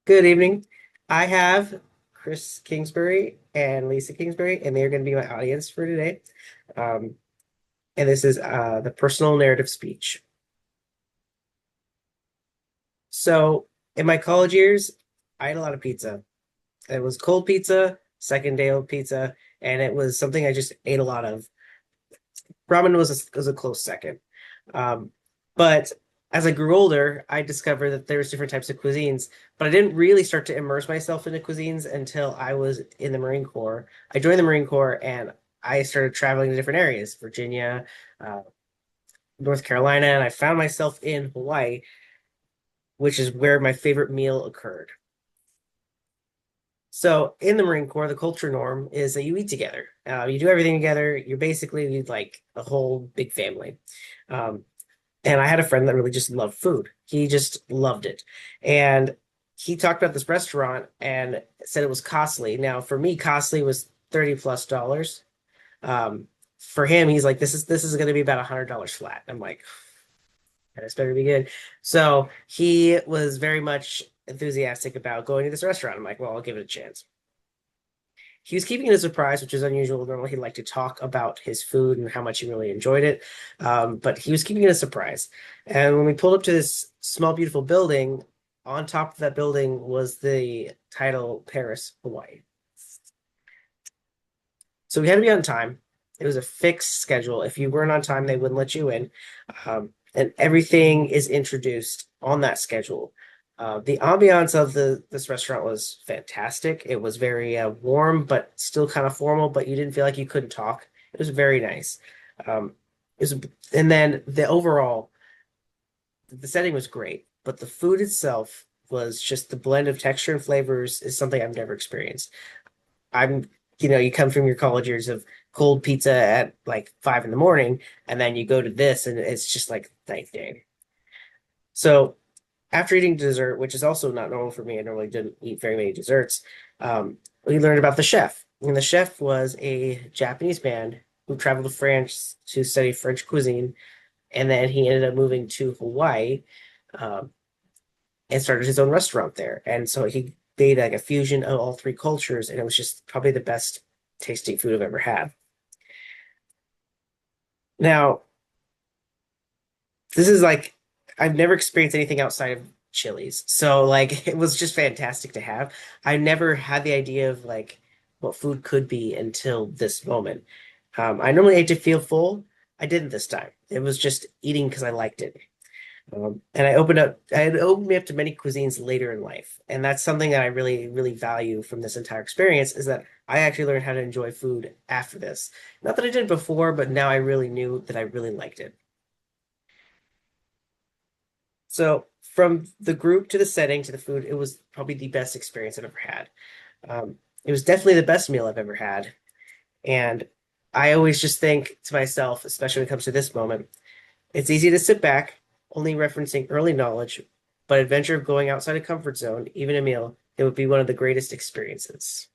Good evening. I have Chris Kingsbury and Lisa Kingsbury, and they're going to be my audience for today. Um, and this is the personal narrative speech. So, in my college years, I ate a lot of pizza. It was cold pizza, second day old pizza, and it was something I just ate a lot of. Ramen was a close second. Um, but as I grew older, I discovered that there's different types of cuisines, but I didn't really start to immerse myself into cuisines until I was in the Marine Corps. I joined the Marine Corps and I started traveling to different areas, Virginia, uh, North Carolina, and I found myself in Hawaii, which is where my favorite meal occurred. So in the Marine Corps, the culture norm is that you eat together. You do everything together. You're basically like a whole big family. Um, And I had a friend that really just loved food. He just loved it. And he talked about this restaurant and said it was costly. Now, for me, costly was 30 plus dollars. Um, for him, he's like, this is going to be about $100 flat. I'm like, this better be good. So he was very much enthusiastic about going to this restaurant. I'm like, well, I'll give it a chance. He was keeping it a surprise, which is unusual. Normally, he'd like to talk about his food and how much he really enjoyed it. But he was keeping it a surprise. And when we pulled up to this small, beautiful building, on top of that building was the title Paris, Hawaii. So we had to be on time. It was a fixed schedule. If you weren't on time, they wouldn't let you in. And everything is introduced on that schedule. The ambiance of this restaurant was fantastic. It was very warm, but still kind of formal. But you didn't feel like you couldn't talk. It was very nice. Um, it was, and then the setting was great, but the food itself was just the blend of texture and flavors is something I've never experienced. I'm, you come from your college years of cold pizza at like 5 in the morning, and then you go to this, and it's just like night and day. So after eating dessert, which is also not normal for me, I normally didn't eat very many desserts. We learned about the chef, and the chef was a Japanese man who traveled to France to study French cuisine, and then he ended up moving to Hawaii, um, and started his own restaurant there. And so he made like a fusion of all three cultures, and it was just probably the best tasting food I've ever had. Now, this is like I've never experienced anything outside of Chili's. So like it was just fantastic to have. I never had the idea of like what food could be until this moment. I normally ate to feel full. I didn't this time. It was just eating because I liked it. And it opened me up to many cuisines later in life. And that's something that I really, really value from this entire experience is that I actually learned how to enjoy food after this. Not that I did before, but now I really knew that I really liked it. So from the group to the setting to the food, it was probably the best experience I've ever had. It was definitely the best meal I've ever had. And I always just think to myself, especially when it comes to this moment, it's easy to sit back, only referencing early knowledge, but adventure of going outside a comfort zone, even a meal, it would be one of the greatest experiences.